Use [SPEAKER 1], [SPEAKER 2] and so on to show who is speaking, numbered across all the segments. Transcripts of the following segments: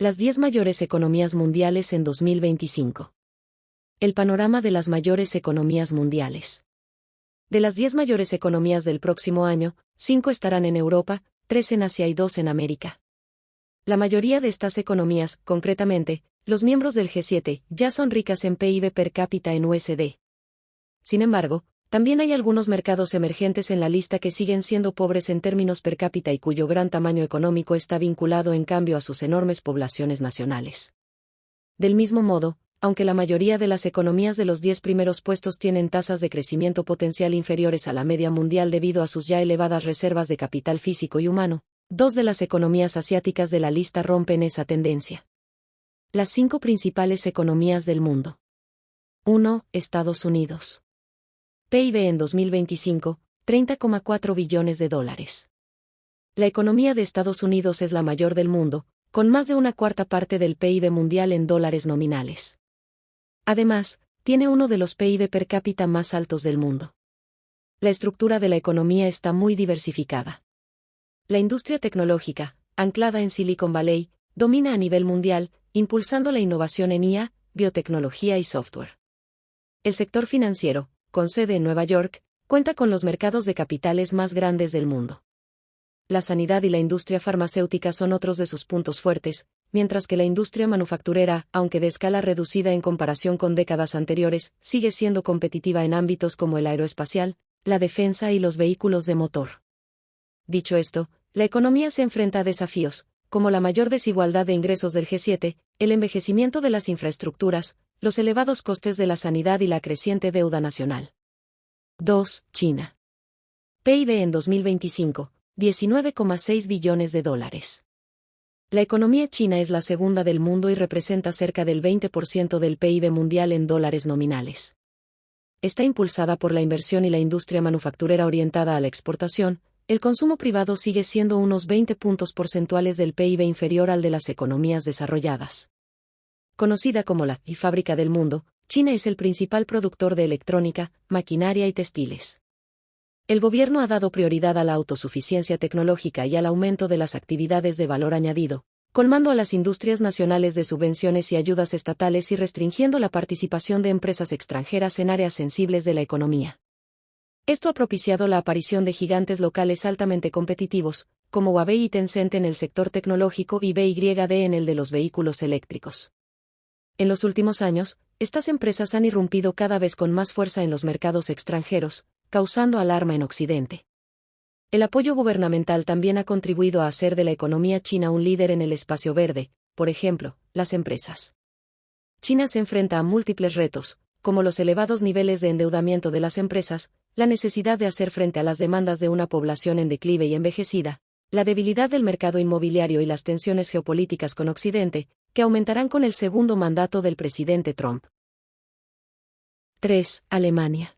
[SPEAKER 1] Las 10 mayores economías mundiales en 2025. El panorama de las mayores economías mundiales. De las 10 mayores economías del próximo año, 5 estarán en Europa, 3 en Asia y 2 en América. La mayoría de estas economías, concretamente, los miembros del G7, ya son ricas en PIB per cápita en USD. Sin embargo, también hay algunos mercados emergentes en la lista que siguen siendo pobres en términos per cápita y cuyo gran tamaño económico está vinculado en cambio a sus enormes poblaciones nacionales. Del mismo modo, aunque la mayoría de las economías de los 10 primeros puestos tienen tasas de crecimiento potencial inferiores a la media mundial debido a sus ya elevadas reservas de capital físico y humano, 2 de las economías asiáticas de la lista rompen esa tendencia. Las 5 principales economías del mundo. 1. Estados Unidos. PIB en 2025, $30,4 billones. La economía de Estados Unidos es la mayor del mundo, con más de una cuarta parte del PIB mundial en dólares nominales. Además, tiene uno de los PIB per cápita más altos del mundo. La estructura de la economía está muy diversificada. La industria tecnológica, anclada en Silicon Valley, domina a nivel mundial, impulsando la innovación en IA, biotecnología y software. El sector financiero, con sede en Nueva York, cuenta con los mercados de capitales más grandes del mundo. La sanidad y la industria farmacéutica son otros de sus puntos fuertes, mientras que la industria manufacturera, aunque de escala reducida en comparación con décadas anteriores, sigue siendo competitiva en ámbitos como el aeroespacial, la defensa y los vehículos de motor. Dicho esto, la economía se enfrenta a desafíos, como la mayor desigualdad de ingresos del G7, el envejecimiento de las infraestructuras, los elevados costes de la sanidad y la creciente deuda nacional. 2. China. PIB en 2025, $19,6 billones. La economía china es la segunda del mundo y representa cerca del 20% del PIB mundial en dólares nominales. Está impulsada por la inversión y la industria manufacturera orientada a la exportación. El consumo privado sigue siendo unos 20 puntos porcentuales del PIB inferior al de las economías desarrolladas. Conocida como la fábrica del mundo, China es el principal productor de electrónica, maquinaria y textiles. El gobierno ha dado prioridad a la autosuficiencia tecnológica y al aumento de las actividades de valor añadido, colmando a las industrias nacionales de subvenciones y ayudas estatales y restringiendo la participación de empresas extranjeras en áreas sensibles de la economía. Esto ha propiciado la aparición de gigantes locales altamente competitivos, como Huawei y Tencent en el sector tecnológico y BYD en el de los vehículos eléctricos. En los últimos años, estas empresas han irrumpido cada vez con más fuerza en los mercados extranjeros, causando alarma en Occidente. El apoyo gubernamental también ha contribuido a hacer de la economía china un líder en el espacio verde, por ejemplo, las empresas. China se enfrenta a múltiples retos, como los elevados niveles de endeudamiento de las empresas, la necesidad de hacer frente a las demandas de una población en declive y envejecida, la debilidad del mercado inmobiliario y las tensiones geopolíticas con Occidente, que aumentarán con el segundo mandato del presidente Trump. 3. Alemania.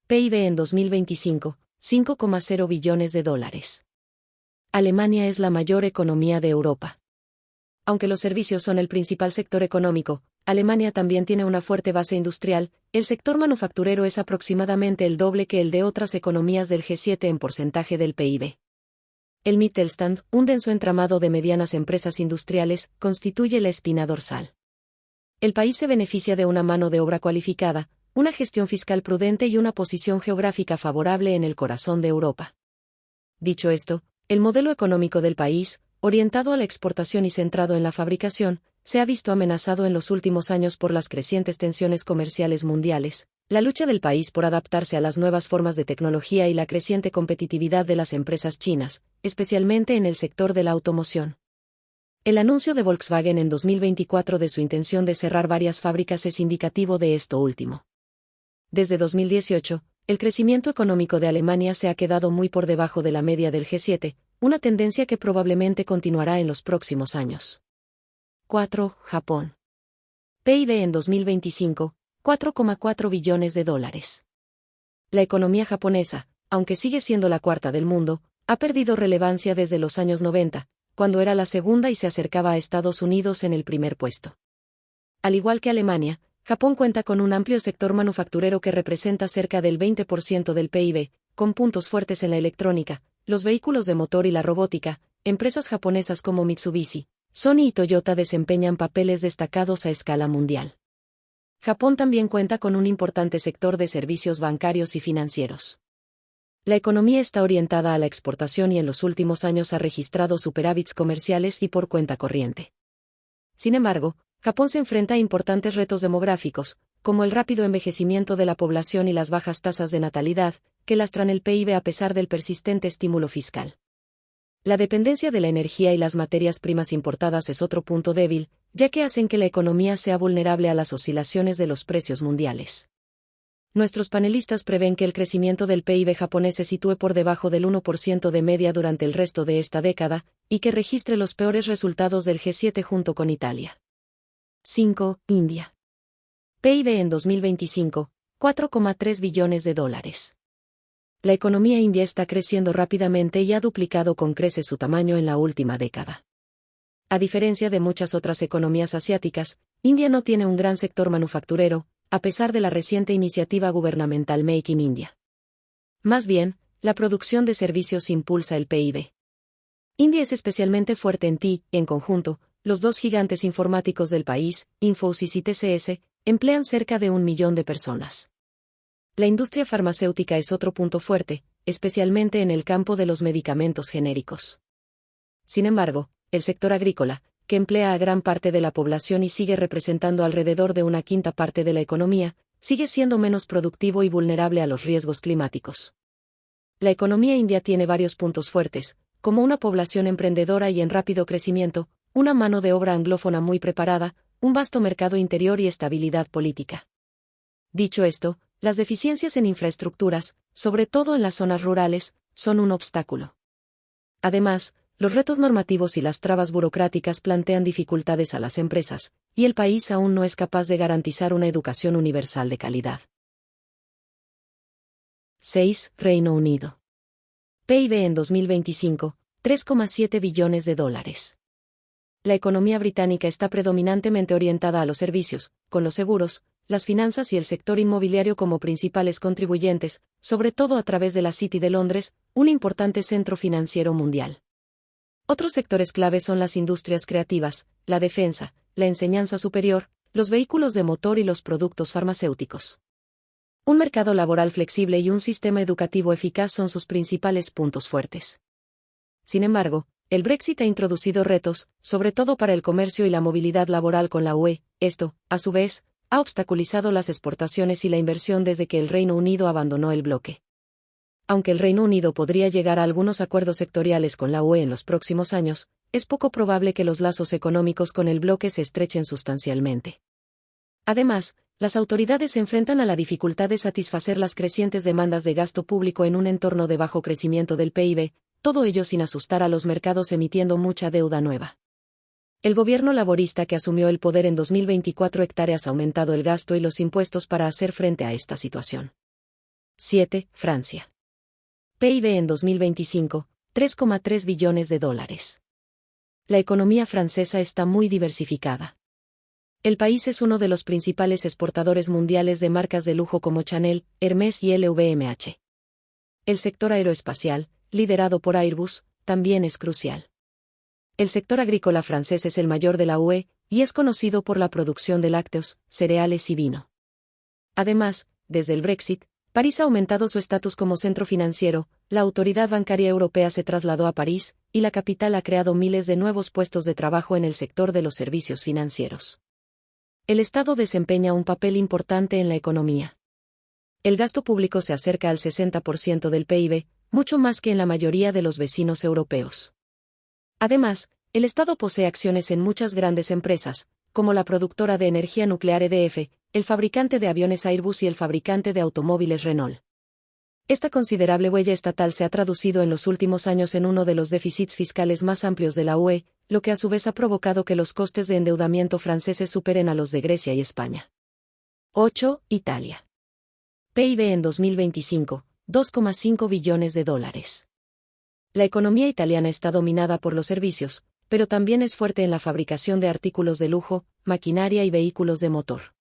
[SPEAKER 1] PIB en 2025, $5,0 billones. Alemania es la mayor economía de Europa. Aunque los servicios son el principal sector económico, Alemania también tiene una fuerte base industrial. El sector manufacturero es aproximadamente el doble que el de otras economías del G7 en porcentaje del PIB. El Mittelstand, un denso entramado de medianas empresas industriales, constituye la espina dorsal. El país se beneficia de una mano de obra cualificada, una gestión fiscal prudente y una posición geográfica favorable en el corazón de Europa. Dicho esto, el modelo económico del país, orientado a la exportación y centrado en la fabricación, se ha visto amenazado en los últimos años por las crecientes tensiones comerciales mundiales, la lucha del país por adaptarse a las nuevas formas de tecnología y la creciente competitividad de las empresas chinas, especialmente en el sector de la automoción. El anuncio de Volkswagen en 2024 de su intención de cerrar varias fábricas es indicativo de esto último. Desde 2018, el crecimiento económico de Alemania se ha quedado muy por debajo de la media del G7, una tendencia que probablemente continuará en los próximos años. 4. Japón. PIB en 2025, $4,4 billones. La economía japonesa, aunque sigue siendo la cuarta del mundo, ha perdido relevancia desde los años 90, cuando era la segunda y se acercaba a Estados Unidos en el primer puesto. Al igual que Alemania, Japón cuenta con un amplio sector manufacturero que representa cerca del 20% del PIB, con puntos fuertes en la electrónica, los vehículos de motor y la robótica. Empresas japonesas como Mitsubishi, Sony y Toyota desempeñan papeles destacados a escala mundial. Japón también cuenta con un importante sector de servicios bancarios y financieros. La economía está orientada a la exportación y en los últimos años ha registrado superávits comerciales y por cuenta corriente. Sin embargo, Japón se enfrenta a importantes retos demográficos, como el rápido envejecimiento de la población y las bajas tasas de natalidad, que lastran el PIB a pesar del persistente estímulo fiscal. La dependencia de la energía y las materias primas importadas es otro punto débil, ya que hacen que la economía sea vulnerable a las oscilaciones de los precios mundiales. Nuestros panelistas prevén que el crecimiento del PIB japonés se sitúe por debajo del 1% de media durante el resto de esta década, y que registre los peores resultados del G7 junto con Italia. 5. India. PIB en 2025, 4,3 billones de dólares. La economía india está creciendo rápidamente y ha duplicado con creces su tamaño en la última década. A diferencia de muchas otras economías asiáticas, India no tiene un gran sector manufacturero, a pesar de la reciente iniciativa gubernamental Make in India. Más bien, la producción de servicios impulsa el PIB. India es especialmente fuerte en TI, en conjunto, los dos gigantes informáticos del país, Infosys y TCS, emplean cerca de 1 millón de personas. La industria farmacéutica es otro punto fuerte, especialmente en el campo de los medicamentos genéricos. Sin embargo, el sector agrícola, que emplea a gran parte de la población y sigue representando alrededor de 1/5 parte de la economía, sigue siendo menos productivo y vulnerable a los riesgos climáticos. La economía india tiene varios puntos fuertes, como una población emprendedora y en rápido crecimiento, una mano de obra anglófona muy preparada, un vasto mercado interior y estabilidad política. Dicho esto, las deficiencias en infraestructuras, sobre todo en las zonas rurales, son un obstáculo. Además, los retos normativos y las trabas burocráticas plantean dificultades a las empresas, y el país aún no es capaz de garantizar una educación universal de calidad. 6. Reino Unido. PIB en 2025, 3,7 billones de dólares. La economía británica está predominantemente orientada a los servicios, con los seguros, las finanzas y el sector inmobiliario como principales contribuyentes, sobre todo a través de la City de Londres, un importante centro financiero mundial. Otros sectores clave son las industrias creativas, la defensa, la enseñanza superior, los vehículos de motor y los productos farmacéuticos. Un mercado laboral flexible y un sistema educativo eficaz son sus principales puntos fuertes. Sin embargo, el Brexit ha introducido retos, sobre todo para el comercio y la movilidad laboral con la UE. Esto, a su vez, ha obstaculizado las exportaciones y la inversión desde que el Reino Unido abandonó el bloque. Aunque el Reino Unido podría llegar a algunos acuerdos sectoriales con la UE en los próximos años, es poco probable que los lazos económicos con el bloque se estrechen sustancialmente. Además, las autoridades se enfrentan a la dificultad de satisfacer las crecientes demandas de gasto público en un entorno de bajo crecimiento del PIB, todo ello sin asustar a los mercados emitiendo mucha deuda nueva. El gobierno laborista que asumió el poder en 2024 ha aumentado el gasto y los impuestos para hacer frente a esta situación. 7. Francia. PIB en 2025, 3,3 billones de dólares. La economía francesa está muy diversificada. El país es uno de los principales exportadores mundiales de marcas de lujo como Chanel, Hermès y LVMH. El sector aeroespacial, liderado por Airbus, también es crucial. El sector agrícola francés es el mayor de la UE, y es conocido por la producción de lácteos, cereales y vino. Además, desde el Brexit, París ha aumentado su estatus como centro financiero, la Autoridad Bancaria Europea se trasladó a París, y la capital ha creado miles de nuevos puestos de trabajo en el sector de los servicios financieros. El Estado desempeña un papel importante en la economía. El gasto público se acerca al 60% del PIB, mucho más que en la mayoría de los vecinos europeos. Además, el Estado posee acciones en muchas grandes empresas, como la productora de energía nuclear EDF, el fabricante de aviones Airbus y el fabricante de automóviles Renault. Esta considerable huella estatal se ha traducido en los últimos años en uno de los déficits fiscales más amplios de la UE, lo que a su vez ha provocado que los costes de endeudamiento franceses superen a los de Grecia y España. 8. Italia. PIB en 2025, 2,5 billones de dólares. La economía italiana está dominada por los servicios, pero también es fuerte en la fabricación de artículos de lujo, maquinaria y vehículos de motor.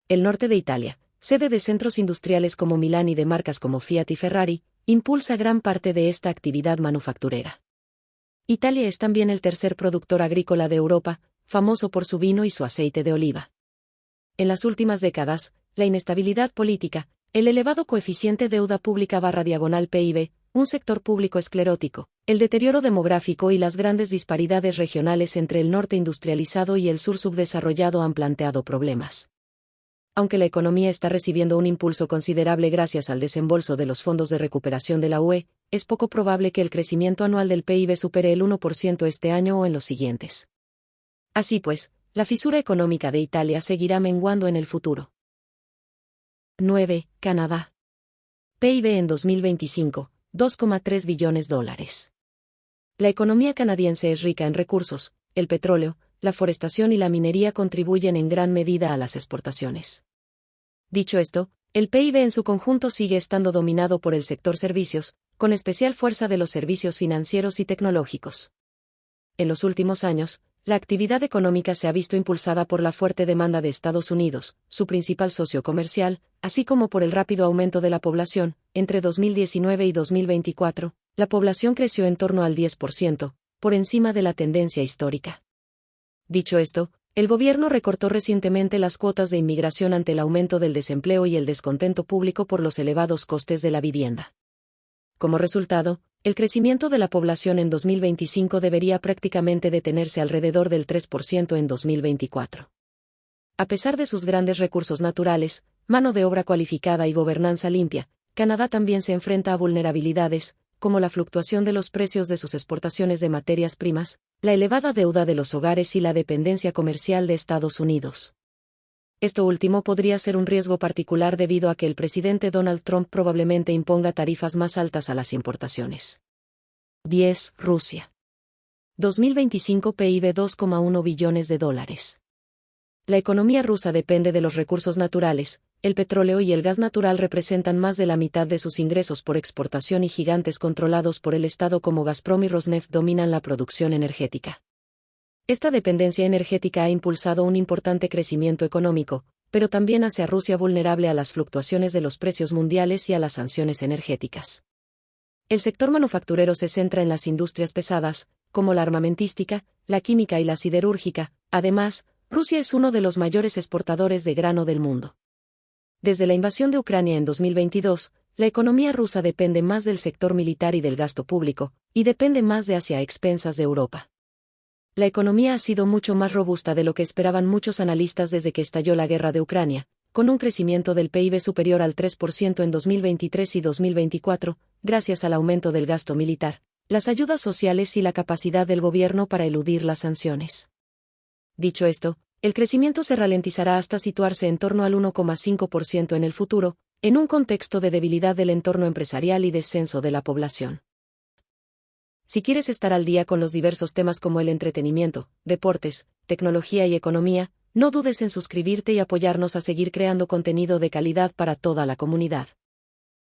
[SPEAKER 1] El norte de Italia, sede de centros industriales como Milán y de marcas como Fiat y Ferrari, impulsa gran parte de esta actividad manufacturera. Italia es también el tercer productor agrícola de Europa, famoso por su vino y su aceite de oliva. En las últimas décadas, la inestabilidad política, el elevado coeficiente deuda pública / PIB, un sector público esclerótico, el deterioro demográfico y las grandes disparidades regionales entre el norte industrializado y el sur subdesarrollado han planteado problemas. Aunque la economía está recibiendo un impulso considerable gracias al desembolso de los fondos de recuperación de la UE, es poco probable que el crecimiento anual del PIB supere el 1% este año o en los siguientes. Así pues, la fisura económica de Italia seguirá menguando en el futuro. 9. Canadá. PIB en 2025, $2,3 billones. La economía canadiense es rica en recursos, el petróleo, la forestación y la minería contribuyen en gran medida a las exportaciones. Dicho esto, el PIB en su conjunto sigue estando dominado por el sector servicios, con especial fuerza de los servicios financieros y tecnológicos. En los últimos años, la actividad económica se ha visto impulsada por la fuerte demanda de Estados Unidos, su principal socio comercial, así como por el rápido aumento de la población. Entre 2019 y 2024, la población creció en torno al 10%, por encima de la tendencia histórica. Dicho esto, el gobierno recortó recientemente las cuotas de inmigración ante el aumento del desempleo y el descontento público por los elevados costes de la vivienda. Como resultado, el crecimiento de la población en 2025 debería prácticamente detenerse alrededor del 3% en 2024. A pesar de sus grandes recursos naturales, mano de obra cualificada y gobernanza limpia, Canadá también se enfrenta a vulnerabilidades, como la fluctuación de los precios de sus exportaciones de materias primas, la elevada deuda de los hogares y la dependencia comercial de Estados Unidos. Esto último podría ser un riesgo particular debido a que el presidente Donald Trump probablemente imponga tarifas más altas a las importaciones. 10. Rusia. 2025 PIB $2,1 billones. La economía rusa depende de los recursos naturales, el petróleo y el gas natural representan más de la mitad de sus ingresos por exportación y gigantes controlados por el Estado como Gazprom y Rosneft dominan la producción energética. Esta dependencia energética ha impulsado un importante crecimiento económico, pero también hace a Rusia vulnerable a las fluctuaciones de los precios mundiales y a las sanciones energéticas. El sector manufacturero se centra en las industrias pesadas, como la armamentística, la química y la siderúrgica. Además, Rusia es uno de los mayores exportadores de grano del mundo. Desde la invasión de Ucrania en 2022, la economía rusa depende más del sector militar y del gasto público, y depende más de Asia a expensas de Europa. La economía ha sido mucho más robusta de lo que esperaban muchos analistas desde que estalló la guerra de Ucrania, con un crecimiento del PIB superior al 3% en 2023 y 2024, gracias al aumento del gasto militar, las ayudas sociales y la capacidad del gobierno para eludir las sanciones. Dicho esto, el crecimiento se ralentizará hasta situarse en torno al 1,5% en el futuro, en un contexto de debilidad del entorno empresarial y descenso de la población. Si quieres estar al día con los diversos temas como el entretenimiento, deportes, tecnología y economía, no dudes en suscribirte y apoyarnos a seguir creando contenido de calidad para toda la comunidad.